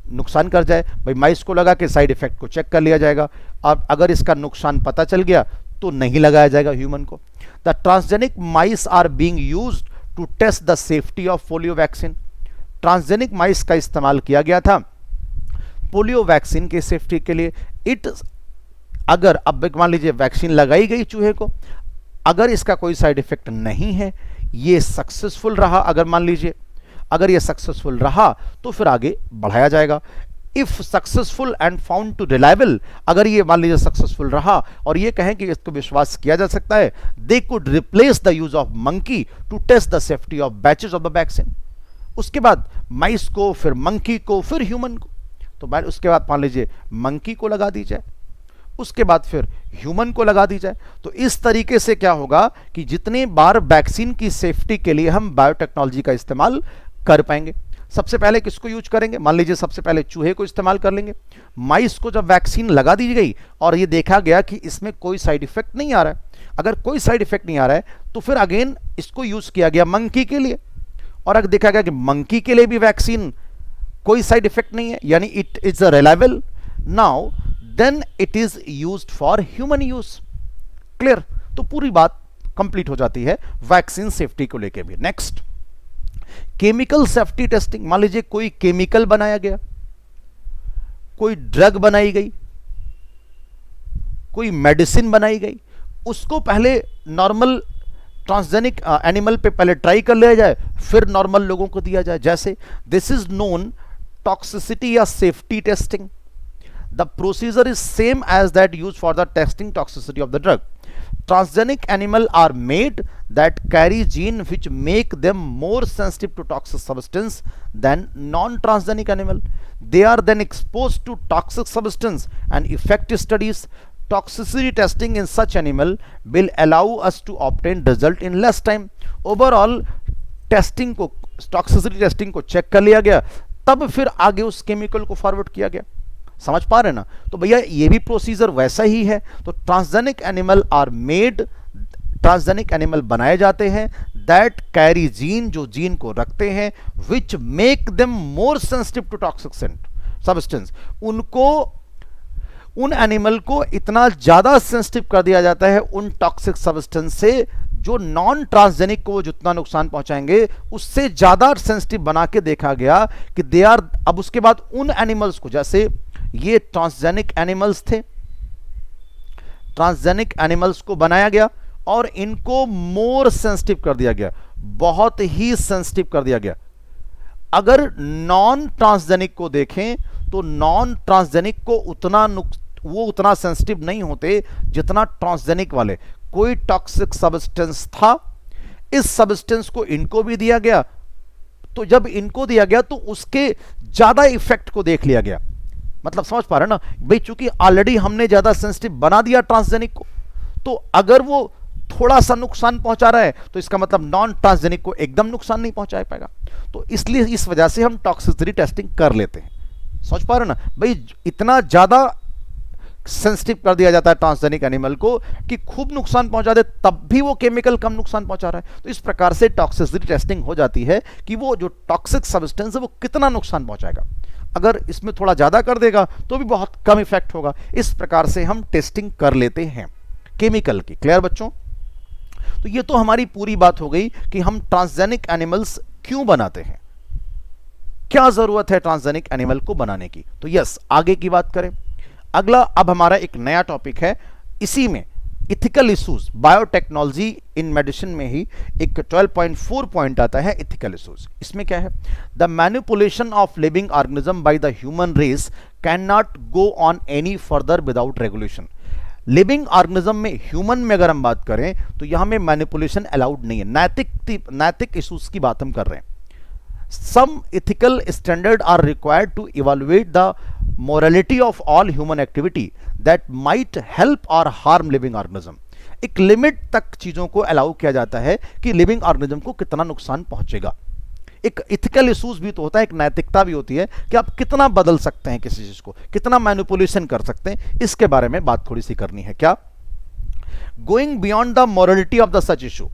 नुकसान कर जाए, भाई माइस को लगा के साइड इफेक्ट को चेक कर लिया जाएगा। अब अगर इसका नुकसान पता चल गया तो नहीं लगाया जाएगा ह्यूमन को। The transgenic mice are being used to test the safety of polio vaccine. Transgenic mice का इस्तेमाल किया गया था पोलियो वैक्सीन के सेफ्टी के लिए। इट अगर अब मान लीजिए वैक्सीन लगाई गई चूहे को, अगर इसका कोई साइड इफेक्ट नहीं है, ये सक्सेसफुल रहा, अगर मान लीजिए अगर ये सक्सेसफुल रहा तो फिर आगे बढ़ाया जाएगा। If successful and found to reliable, अगर ये मान लीजिए सक्सेसफुल रहा और ये कहें कि इसको विश्वास किया जा सकता है, they could replace the use of monkey to test the safety of batches of the vaccine. उसके बाद माइस को, फिर मंकी को, फिर ह्यूमन को। तो उसके बाद मान लीजिए मंकी को लगा दी जाए, उसके बाद फिर ह्यूमन को लगा दी जाए। तो इस तरीके से क्या होगा कि जितने बार वैक्सीन की सेफ्टी के लिए हम बायोटेक्नोलॉजी का इस्तेमाल कर पाएंगे। सबसे पहले किसको यूज करेंगे, मान लीजिए सबसे पहले चूहे को इस्तेमाल कर लेंगे। माइस को जब वैक्सीन लगा दी गई और ये देखा गया कि इसमें कोई साइड इफेक्ट नहीं आ रहा है, अगर कोई साइड इफेक्ट नहीं आ रहा है तो फिर अगेन इसको यूज किया गया मंकी के लिए, और अगर देखा गया कि मंकी के लिए भी वैक्सीन कोई साइड इफेक्ट नहीं है, यानी it is a reliable, now then it is used for human use. Clear? तो पूरी बात कंप्लीट हो जाती है वैक्सीन सेफ्टी को लेकर भी। Next, chemical safety testing. मान लीजिए कोई केमिकल बनाया गया, कोई ड्रग बनाई गई, कोई मेडिसिन बनाई गई, उसको पहले नॉर्मल ट्रांसजेनिक एनिमल पे पहले ट्राई कर लिया जाए, फिर नॉर्मल लोगों को दिया जाए। जैसे दिस इज नोन टॉक्सिसिटी या safety testing. The procedure is same as that used for the testing toxicity of the drug. Transgenic animal are made that carry gene which make them more sensitive to toxic substance than non-transgenic animal. They are then exposed to toxic substance and effect studies. Toxicity testing in such animal will allow us to obtain result in less time. Overall testing को, toxicity testing को चेक कर लिया गया, तब फिर आगे उस केमिकल को फॉरवर्ड किया गया। समझ पा रहे ना? तो भैया ये भी प्रोसीजर वैसा ही है। तो transgenic animal are made, transgenic animal बनाए जाते हैं दैट कैरी जीन, जो जीन को रखते हैं, which make them more sensitive to toxic substance. उनको, उन एनिमल को इतना ज्यादा सेंसिटिव कर दिया जाता है उन टॉक्सिक सब्सटेंस से, जो नॉन ट्रांसजेनिक को जितना नुकसान पहुंचाएंगे उससे ज्यादा सेंसिटिव बना के देखा गया कि दे आर। अब उसके बाद उन एनिमल्स को, जैसे ये ट्रांसजेनिक एनिमल्स थे, ट्रांसजेनिक एनिमल्स को बनाया गया और इनको मोर सेंसिटिव कर दिया गया, बहुत ही सेंसिटिव कर दिया गया। अगर नॉन ट्रांसजेनिक को देखें तो नॉन ट्रांसजेनिक को वो उतना सेंसिटिव नहीं होते जितना ट्रांसजेनिक वाले। कोई टॉक्सिक सब्सटेंस था, इस सब्सटेंस को इनको भी दिया गया, तो जब इनको दिया गया तो उसके ज्यादा इफेक्ट को देख लिया गया। मतलब समझ पा रहे ना भाई, चूंकि ऑलरेडी हमने ज्यादा सेंसिटिव बना दिया ट्रांसजेनिक को, तो अगर वो थोड़ा सा नुकसान पहुंचा रहा है तो इसका मतलब नॉन ट्रांसजेनिक को एकदम नुकसान नहीं पहुंचा पाएगा। तो इसलिए इस वजह से हम टॉक्सिसिटी टेस्टिंग कर लेते हैं। समझ पा रहे ना भाई, इतना ज्यादा सेंसिटिव कर दिया जाता है ट्रांसजेनिक एनिमल को कि खूब नुकसान पहुंचा दे, तब भी वो केमिकल कम नुकसान पहुंचा रहा है। तो इस प्रकार से टॉक्सिसिटी टेस्टिंग हो जाती है कि वो जो टॉक्सिक सब्सटेंस है वो कितना नुकसान पहुंचाएगा। अगर इसमें थोड़ा ज्यादा कर देगा तो भी बहुत कम इफेक्ट होगा। इस प्रकार से हम टेस्टिंग कर लेते हैं केमिकल की। क्लियर बच्चों? तो ये तो हमारी पूरी बात हो गई कि हम ट्रांसजेनिक एनिमल्स क्यों बनाते हैं, क्या जरूरत है ट्रांसजेनिक एनिमल को बनाने की। तो यस, आगे की बात करें। अगला अब हमारा एक नया टॉपिक है, इसी में इथिकल इश्यूज, बायोटेक्नोलॉजी इन मेडिसिन में ही एक 12.4 पॉइंट आता है इथिकल इश्यूज। इसमें क्या है, the manipulation of living organism by the human race can not go on any further without regulation. Living organism में, ह्यूमन में अगर हम बात करें तो यहां में मैनिपुलेशन अलाउड नहीं है। नैतिक इश्यूज की बात हम कर रहे हैं। Some ethical standards are required to evaluate the morality of all human activity that might help or harm living organism। एक लिमिट तक चीजों को अलाउ किया जाता है कि लिविंग ऑर्गेनिज्म को कितना नुकसान पहुंचेगा। एक इथिकल इश्यूज भी तो होता है, एक नैतिकता भी होती है कि आप कितना बदल सकते हैं किसी चीज को, कितना मैनिपुलेशन कर सकते हैं। इसके बारे में बात थोड़ी सी करनी है। क्या going beyond the morality of the such issue,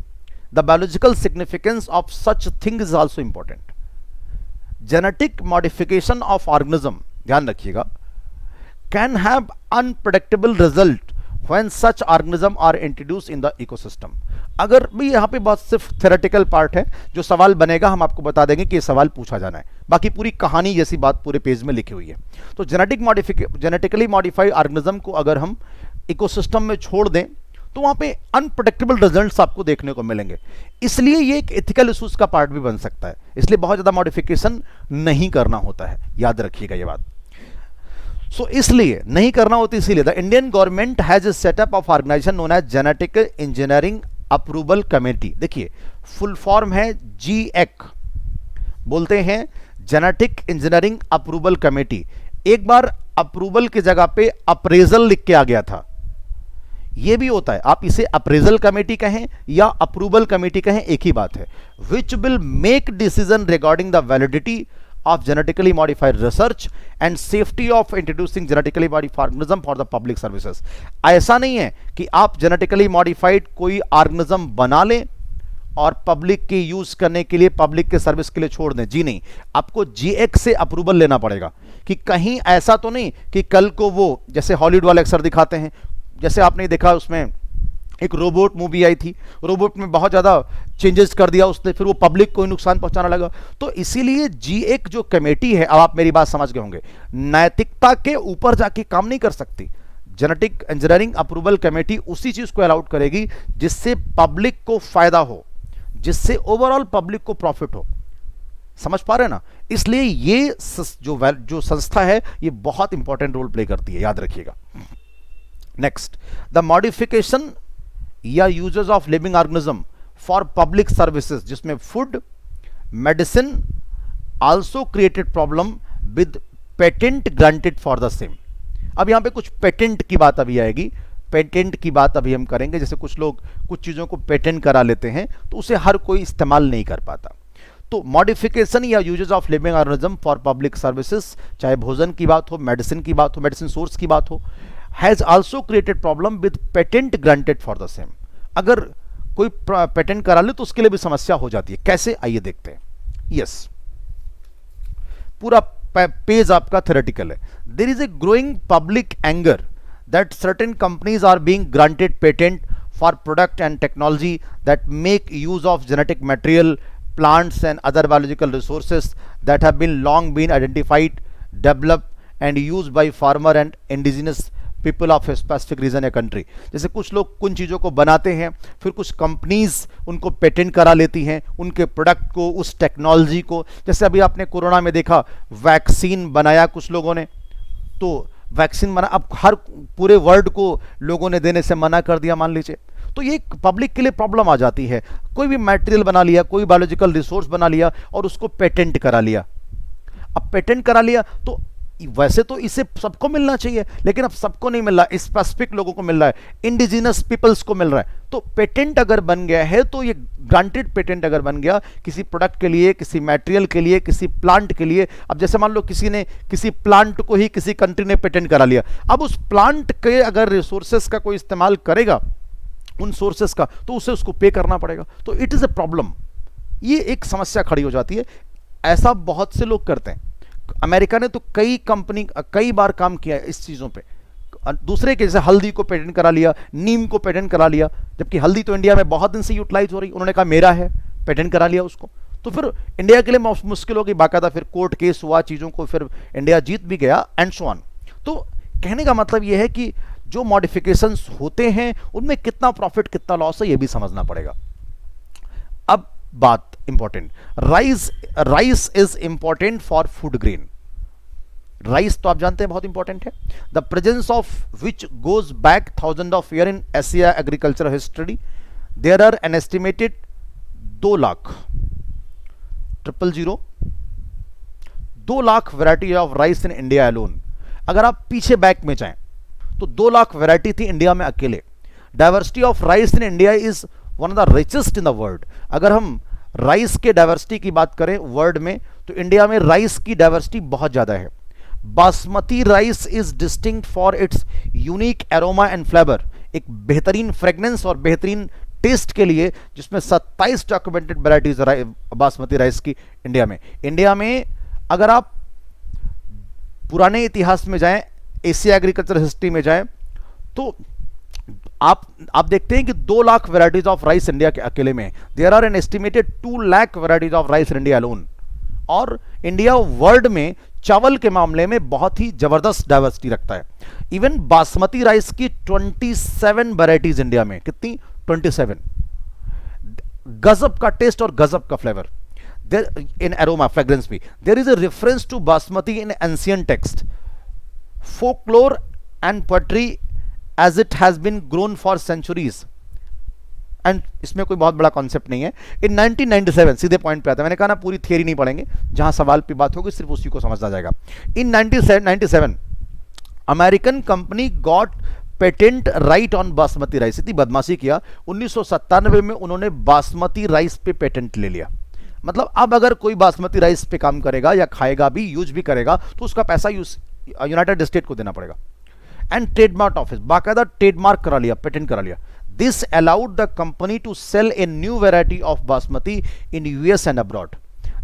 the biological significance of such thing is also important. Genetic modification of organism, ध्यान रखिएगा, can have unpredictable result when such organism are introduce in the ecosystem. अगर भी यहाँ पे बहुत सिर्फ थ्योरेटिकल पार्ट है, जो सवाल बनेगा हम आपको बता देंगे कि ये सवाल पूछा जाना है, बाकी पूरी कहानी जैसी बात पूरे पेज में लिखी हुई है। तो जेनेटिकली मॉडिफाइड ऑर्गेनिज्म को अगर हम इकोसिस्टम में छोड़ दें तो वहां पे अनप्रेडिक्टेबल रिजल्ट्स आपको देखने को मिलेंगे। इसलिए ये एक एथिकल इश्यूज का पार्ट भी बन सकता है, इसलिए बहुत ज्यादा मॉडिफिकेशन नहीं करना होता है, याद रखिएगा ये बात। सो इसलिए नहीं करना होती, इसीलिए the Indian government has a setup of organisation known as genetic engineering approval committee. देखिए फुल फॉर्म है GEC, बोलते हैं जेनेटिक इंजीनियरिंग अप्रूवल कमेटी। एक बार अप्रूवल की जगह पे अप्रेजल लिख के आ गया था, ये भी होता है, आप इसे अप्रेजल कमेटी कहें या अप्रूवल कमेटी कहें, एक ही बात है। Which will make decision regarding the validity of genetically modified research and safety of introducing genetically modified organism for the public services. ऐसा नहीं है कि आप जेनेटिकली मॉडिफाइड कोई ऑर्गेनिज्म बना लें और पब्लिक के यूज करने के लिए, पब्लिक के सर्विस के लिए छोड़ दें। जी नहीं, आपको GEC से अप्रूवल लेना पड़ेगा कि कहीं ऐसा तो नहीं कि कल को वो, जैसे हॉलीवुड वाले अक्सर दिखाते हैं, जैसे आपने देखा उसमें एक रोबोट मूवी आई थी, रोबोट में बहुत ज़्यादा चेंजेस कर दिया उसने, फिर वो पब्लिक को नुकसान पहुंचाने लगा। तो इसीलिए GEC जो कमेटी है, अब आप मेरी बात समझ गए होंगे, नैतिकता के ऊपर जाके काम नहीं कर सकती। जेनेटिक इंजीनियरिंग अप्रूवल कमेटी उसी चीज़ को अलाउड करेगी जिससे पब्लिक को फायदा हो, जिससे ओवरऑल पब्लिक को प्रॉफिट हो। समझ पा रहे हैं ना? इसलिए ये जो संस्था है ये बहुत इंपॉर्टेंट रोल प्ले करती है, याद रखिएगा। नेक्स्ट, द मॉडिफिकेशन या uses of living organism for public services, जिसमें food, medicine also created problem with patent granted for the same. अब यहां पे कुछ पेटेंट की बात अभी आएगी, पेटेंट की बात अभी हम करेंगे। जैसे कुछ लोग कुछ चीज़ों को पेटेंट करा लेते हैं तो उसे हर कोई इस्तेमाल नहीं कर पाता। तो मॉडिफिकेशन या uses of living organism for public services, चाहे भोजन की बात हो, मेडिसिन की बात हो, मेडिसिन सोर्स की बात हो, has also created problem with patent granted for the same. अगर कोई पेटेंट करा ले तो उसके लिए भी समस्या हो जाती है। कैसे, आइए देखते हैं। यस, पूरा पेज आपका थ्योरेटिकल है। There is a growing public anger that certain companies are being granted patent for product and technology that make use of genetic material, plants and other biological resources that have been long been identified, developed and used by farmer and indigenous people of a specific region या country। जैसे कुछ लोग कुछ चीज़ों को बनाते हैं, फिर कुछ कंपनीज उनको पेटेंट करा लेती हैं, उनके प्रोडक्ट को, उस टेक्नोलॉजी को। जैसे अभी आपने कोरोना में देखा, वैक्सीन बनाया कुछ लोगों ने, तो वैक्सीन बना, अब हर पूरे वर्ल्ड को लोगों ने देने से मना कर दिया, मान लीजिए, तो ये पब्लिक के लिए प्रॉब्लम आ जाती है। कोई भी मटेरियल बना लिया, कोई बायोलॉजिकल रिसोर्स बना लिया और उसको पेटेंट करा लिया। अब पेटेंट करा लिया तो वैसे तो इसे सबको मिलना चाहिए, लेकिन अब सबको नहीं मिल रहा, स्पेसिफिक लोगों को मिल रहा है, इंडिजिनस पीपल्स को मिल रहा है। तो पेटेंट अगर बन गया है, तो ये ग्रांटेड पेटेंट अगर बन गया किसी प्रोडक्ट के लिए, किसी मटेरियल के लिए, किसी प्लांट के लिए, अब जैसे मान लो किसी ने किसी प्लांट को ही किसी कंट्री ने पेटेंट करा लिया, अब उस प्लांट के अगर रिसोर्सेस का कोई इस्तेमाल करेगा, उन सोर्सेस का, तो उसे उसको पे करना पड़ेगा। तो इट इज़ ए प्रॉब्लम, ये एक समस्या खड़ी हो जाती है। ऐसा बहुत से लोग करते हैं। अमेरिका ने तो कई बार काम किया है इस चीज़ों पे। दूसरे के जैसे हल्दी को पेटेंट करा लिया, नीम को पेटेंट करा लिया, जबकि हल्दी तो इंडिया में बहुत दिन से यूटिलाइज हो रही, उन्होंने कहा मेरा है, पेटेंट करा लिया उसको। तो फिर इंडिया के लिए मुश्किल हो गई, बाकायदा फिर कोर्ट केस हुआ, चीज़ों को फिर इंडिया जीत भी गया एंड सो ऑन। तो कहने का मतलब यह है कि जो मॉडिफिकेशंस होते हैं उनमें कितना प्रॉफिट कितना लॉस है ये भी समझना पड़ेगा। अब बात important, rice is important for food grain. Rice तो आप जानते हैं बहुत इंपॉर्टेंट है, the presence of which goes back thousand of year in Asia agriculture history. There are an estimated 2 lakh variety of rice in India alone. अगर आप पीछे बैक में जाएं तो 2 लाख वैरायटी थी इंडिया में अकेले। Diversity of rice in India is one of the richest in the world. अगर हम राइस के डाइवर्सिटी की बात करें वर्ल्ड में तो इंडिया में राइस की डाइवर्सिटी बहुत ज्यादा है। Basmati rice is distinct for its unique aroma and flavour, एक बेहतरीन फ्रेगनेंस और बेहतरीन टेस्ट के लिए, जिसमें 27 डॉक्यूमेंटेड वैरायटीज बासमती राइस की इंडिया में अगर आप पुराने इतिहास में जाएं, एशिया एग्रीकल्चर हिस्ट्री में जाएं, तो आप देखते हैं कि 2 lakh varieties of rice India के अकेले में। There are an estimated 2 lakh varieties of rice in India alone. और इंडिया वर्ल्ड में चावल के मामले में बहुत ही जबरदस्त डाइवर्सिटी रखता है। इवन बासमती राइस की 27 वैरायटीज इंडिया में, कितनी? 27। गजब का टेस्ट और गजब का फ्लेवर in aroma, fragrance भी। There is a reference to basmati in ancient text, folklore and poetry as it has been grown for centuries। And इसमें कोई बहुत बड़ा कॉन्सेप्ट नहीं है। इन 1997, सीधे पॉइंट पे आता है, मैंने कहा ना पूरी थियरी नहीं पढ़ेंगे, जहां सवाल पे बात होगी सिर्फ उसी को समझा जाएगा। इन 97 American company got patent right on basmati rice. इतनी बदमाशी किया, 1997 में उन्होंने बासमती राइस पे पेटेंट ले लिया। मतलब अब अगर कोई बासमती राइस पे काम करेगा या खाएगा भी, यूज भी करेगा, तो उसका पैसा यूनाइटेड स्टेट को देना पड़ेगा। एंड ट्रेडमार्क ऑफिस बाकायदा ट्रेडमार्क करा लिया, पेटेंट करा लिया। This allowed the company to sell a new variety of basmati in US and abroad.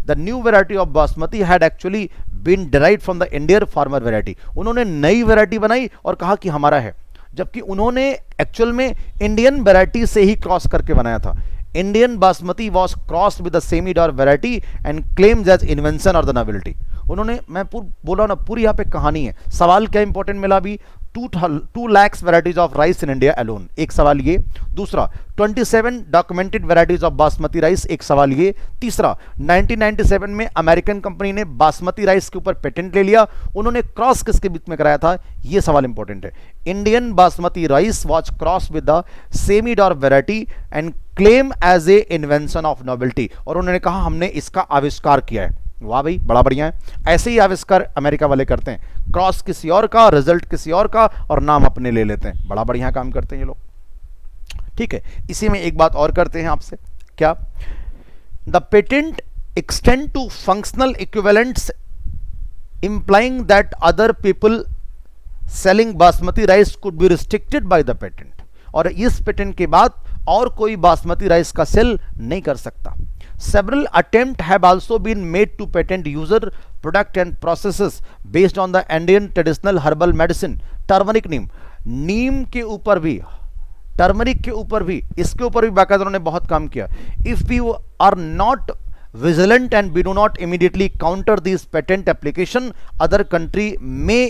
The new variety of basmati had actually been derived from the Indian farmer variety. उन्होंने नई वेराइटी बनाई और कहा कि हमारा है, जबकि उन्होंने एक्चुअल में इंडियन वेराइटी से ही क्रॉस करके बनाया था। Indian basmati was crossed with the semidwarf variety and claims as invention और द नोवेल्टी। उन्होंने, मैं बोला ना, पूरी यहाँ पे कहानी है। सवाल क्या इंपॉर्टेंट मिला अभी? 2 lakh varieties of rice in India alone, एक सवाल ये। दूसरा, 27 documented varieties of basmati rice, एक सवाल ये। तीसरा, 1997 में अमेरिकन कंपनी ने बासमती राइस के ऊपर पेटेंट ले लिया, उन्होंने क्रॉस किसके बीच में कराया था? ये सवाल इंपॉर्टेंट है। Indian basmati rice was cross with the semidwarf variety and claim as a invention of novelty. और उन्होंने कहा हमने इसका आविष्कार किया है। वाह भाई, बड़ा बढ़िया है। ऐसे ही आविष्कार अमेरिका वाले करते हैं, क्रॉस किसी और का, रिजल्ट किसी और का, और नाम अपने ले लेते हैं। बड़ा बढ़िया काम करते हैं ये लोग। ठीक है, इसी में एक बात और करते हैं आपसे, क्या? The patent extend to functional equivalents implying that other people selling basmati rice could be restricted by the patent. और इस पेटेंट के बाद और कोई बासमती राइस का सेल नहीं कर सकता। Several attempts have also been made to patent user product and processes based on the Indian traditional herbal medicine, turmeric नीम के ऊपर भी, टर्मरिक के ऊपर भी, इसके ऊपर भी बाकायदा उन्होंने बहुत काम किया। If we are not vigilant and we do not immediately counter these patent application, other country may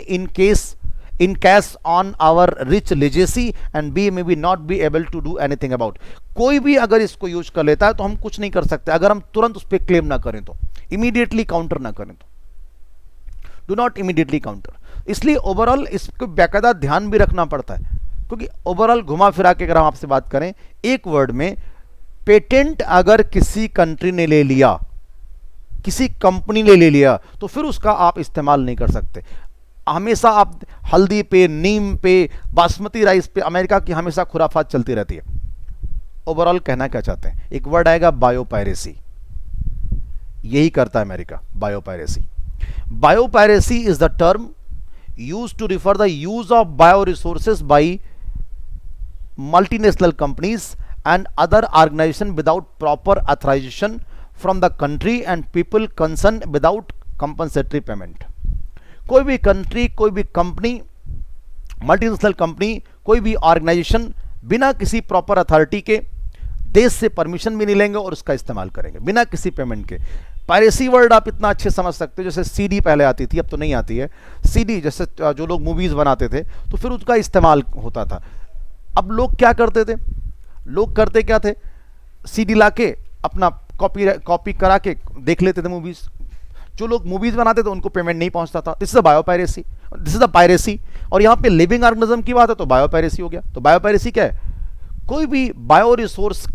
encase on our rich legacy and we may not be able to do anything about। कोई भी अगर इसको यूज कर लेता है तो हम कुछ नहीं कर सकते, अगर हम तुरंत उस पर क्लेम ना करें तो, इमीडिएटली काउंटर ना करें तो। Do not immediately counter. इसलिए ओवरऑल इसको बाकायदा ध्यान भी रखना पड़ता है, क्योंकि ओवरऑल घुमा फिरा के अगर हम आपसे बात करें एक वर्ड में, पेटेंट अगर किसी कंट्री ने ले लिया, किसी कंपनी ने ले लिया, तो फिर उसका आप इस्तेमाल नहीं कर सकते। हमेशा आप हल्दी पे, नीम पे, बासमती राइस पे अमेरिका की हमेशा खुराफात चलती रहती है। ओवरऑल कहना क्या चाहते हैं? एक वर्ड आएगा बायोपायरेसी, यही करता है America, biopiracy. Biopiracy is the term used to refer the use of bio resources by multinational companies and other organisation without proper authorisation from the country and people concern without compensatory payment. कोई भी कंट्री, कोई भी कंपनी, मल्टीनेशनल कंपनी, कोई भी ऑर्गेनाइजेशन बिना किसी प्रॉपर अथॉरिटी के, देश से परमिशन भी नहीं लेंगे और उसका इस्तेमाल करेंगे बिना किसी पेमेंट के। पायरेसी वर्ड आप इतना अच्छे समझ सकते हो, जैसे सीडी पहले आती थी, अब तो नहीं आती है सीडी, जैसे जो लोग मूवीज बनाते थे तो फिर उसका इस्तेमाल होता था। अब लोग क्या करते थे, लोग करते क्या थे, सीडी लाके अपना कॉपी करा के देख लेते थे मूवीज। जो लोग मूवीज बनाते थे उनको पेमेंट नहीं पहुंचता था। This is bio piracy, this is the piracy. और यहाँ पे लिविंग ऑर्गेनिज्म की बात है तो बायो पायरेसी हो गया। तो बायो पायरेसी क्या है, कोई भी बायो रिसोर्स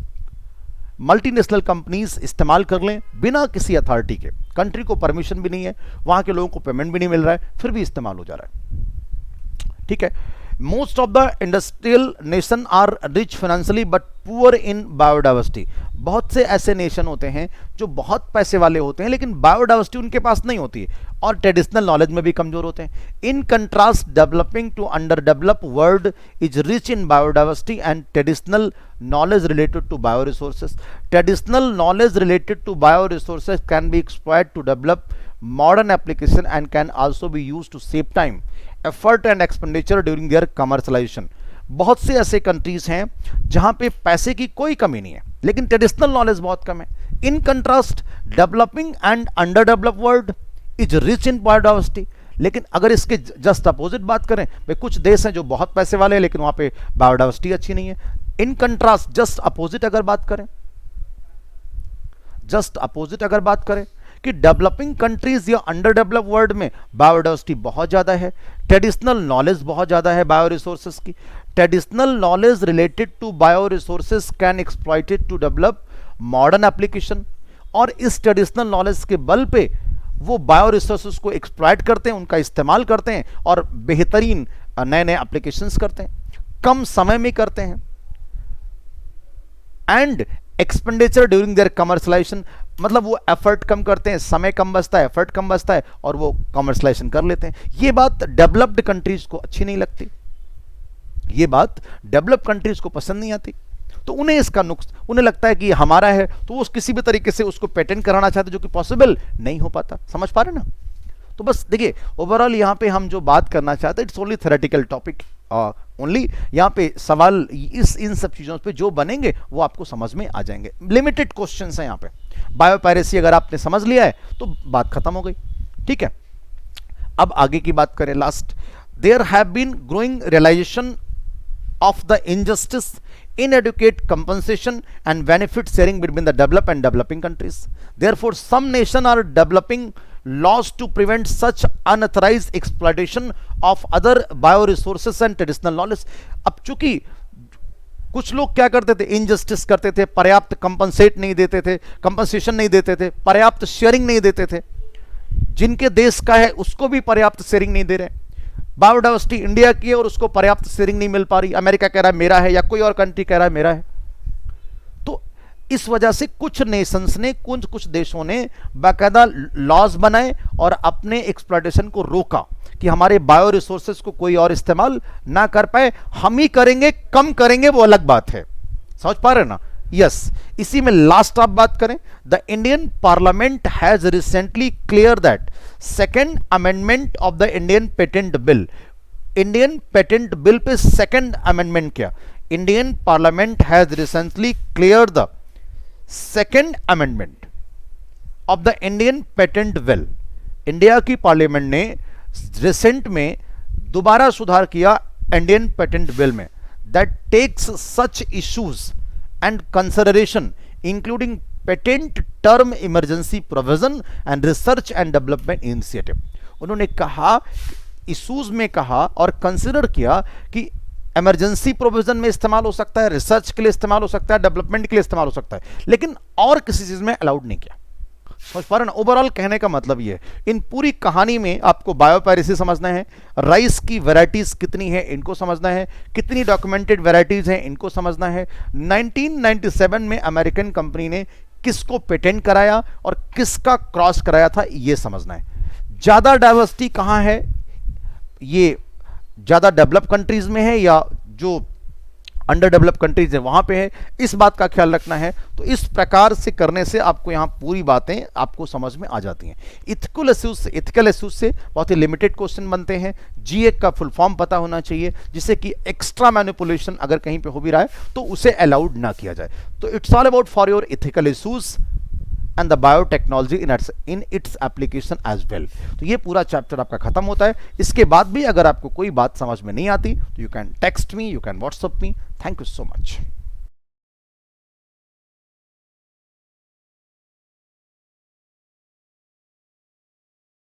मल्टीनेशनल कंपनीज इस्तेमाल कर लें बिना किसी अथॉरिटी के, कंट्री को परमिशन भी नहीं है, वहां के लोगों को पेमेंट भी नहीं मिल रहा है, फिर भी इस्तेमाल हो जा रहा है। ठीक है, most of the industrial nation are rich financially but poor in biodiversity. बहुत से ऐसे नेशन होते हैं जो बहुत पैसे वाले होते हैं लेकिन बायोडाइवर्सिटी उनके पास नहीं होती है और ट्रेडिशनल नॉलेज में भी कमजोर होते हैं। In contrast developing to under develop world is rich in biodiversity and traditional knowledge related to bioresources. Traditional knowledge related to bioresources can be exploited to develop modern application and can also be used to save time, effort and expenditure during their commercialization. बहुत से ऐसे कंट्रीज हैं जहां पे पैसे की कोई कमी नहीं है लेकिन ट्रेडिशनल नॉलेज बहुत कम है। इन contrast developing and under develop world is rich in biodiversity. लेकिन अगर इसके जस्ट अपोजिट बात करें, भाई कुछ देश हैं जो बहुत पैसे वाले हैं लेकिन वहां पे बायोडाइवर्सिटी अच्छी नहीं है। इन कंट्रास्ट जस्ट अपोजिट अगर बात करें, जस्ट अपोजिट अगर बात करें कि डेवलपिंग कंट्रीज या अंडर डेवलप वर्ल्ड में बायोडाइवर्सिटी बहुत ज्यादा है, ट्रेडिशनल नॉलेज बहुत ज्यादा है बायो रिसोर्सेज की। Traditional knowledge related to bio resources can exploited to develop modern application. और इस ट्रेडिशनल नॉलेज के बल पे वो बायो रिसोर्सेज को एक्सप्लॉइट करते हैं, उनका इस्तेमाल करते हैं और बेहतरीन नए नए एप्लीकेशंस करते हैं, कम समय में करते हैं। And expenditure during their commercialisation, मतलब वो एफर्ट कम करते हैं, समय कम बचता है, एफर्ट कम बचता है और वो कमर्शलाइजेशन कर लेते हैं। ये बात डेवलप्ड कंट्रीज को अच्छी नहीं लगती, ये बात डेवलप कंट्रीज को पसंद नहीं आती। तो उन्हें इसका नुकसान, उन्हें लगता है कि हमारा है तो वो किसी भी तरीके से उसको पेटेंट कराना चाहते जो कि पॉसिबल नहीं हो पाता। समझ पा रहे ना? तो बस देखिए ओवरऑल यहाँ पे हम जो बात करना चाहते हैं it's only theoretical topic only. यहाँ पे सवाल इन सब चीजों पे जो बनेंगे वो आपको समझ में आ जाएंगे। लिमिटेड क्वेश्चंस हैं यहाँ पे। बायोपायरेसी अगर आपने समझ लिया है तो बात खत्म हो गई। ठीक है, अब आगे की बात करें। Last, there have been growing realisation of the injustice, inadequate compensation and benefit sharing between the developed and developing countries. Therefore, some nations are developing laws to prevent such unauthorized exploitation of other bioresources and traditional knowledge. अब चूंकि कुछ लोग क्या करते थे, इनजस्टिस करते थे, पर्याप्त कंपनसेट नहीं देते थे, कंपनसेशन नहीं देते थे, पर्याप्त शेयरिंग नहीं देते थे, जिनके देश का है उसको भी पर्याप्त शेयरिंग नहीं दे रहे। बायोडाइवर्सिटी इंडिया की है और उसको पर्याप्त शेयरिंग नहीं मिल पा रही, अमेरिका कह रहा है मेरा है या कोई और कंट्री कह रहा है मेरा है। तो इस वजह से कुछ नेशंस ने, कुछ देशों ने बाकायदा लॉज बनाए और अपने एक्सप्लॉयटेशन को रोका कि हमारे बायो रिसोर्सेज को कोई और इस्तेमाल ना कर पाए, हम ही करेंगे, कम करेंगे वो अलग बात है। समझ पा रहे ना? यस, इसी में लास्ट आप बात करें, the Indian parliament has recently clear that second amendment of the Indian patent bill. Indian patent bill पे सेकेंड अमेंडमेंट क्या, Indian parliament has recently clear the second amendment of the Indian patent bill. India की पार्लियामेंट ने रिसेंट में दोबारा सुधार किया इंडियन पेटेंट बिल में, that takes such issues and consideration including patent term emergency provision and research and development initiative। उन्होंने कहा, इश्यूज में कहा और कंसिडर किया कि इमरजेंसी प्रोविजन में इस्तेमाल हो सकता है, रिसर्च के लिए इस्तेमाल हो सकता है, डेवलपमेंट के लिए इस्तेमाल हो सकता है, लेकिन और किसी चीज में अलाउड नहीं किया। समझ पा रहे ना? ओवरऑल कहने का मतलब ये है, इन पूरी कहानी में आपको बायोपायरेसी समझना है, राइस की वैरायटीज कितनी है इनको समझना है, कितनी डॉक्यूमेंटेड वैरायटीज हैं इनको समझना है, 1997 में अमेरिकन कंपनी ने किसको पेटेंट कराया और किसका क्रॉस कराया था ये समझना है। ज्यादा डाइवर्सिटी कहां है, ये ज्यादा डेवलप कंट्रीज में है या जो अंडर डेवलप कंट्रीज है वहां पे है, इस बात का ख्याल रखना है। तो इस प्रकार से करने से आपको यहां पूरी बातें आपको समझ में आ जाती हैं। इथिकल इश्यूज से बहुत ही लिमिटेड क्वेश्चन बनते हैं। जीए का फुल फॉर्म पता होना चाहिए जिससे कि एक्स्ट्रा मैनिपुलेशन अगर कहीं पे हो भी रहा है तो उसे अलाउड ना किया जाए। तो it's all about for your ethical issues and the biotechnology in its application as well. तो ये पूरा चैप्टर आपका खत्म होता है। इसके बाद भी अगर आपको कोई बात समझ में नहीं आती तो you can text me, you can WhatsApp me. Thank you so much.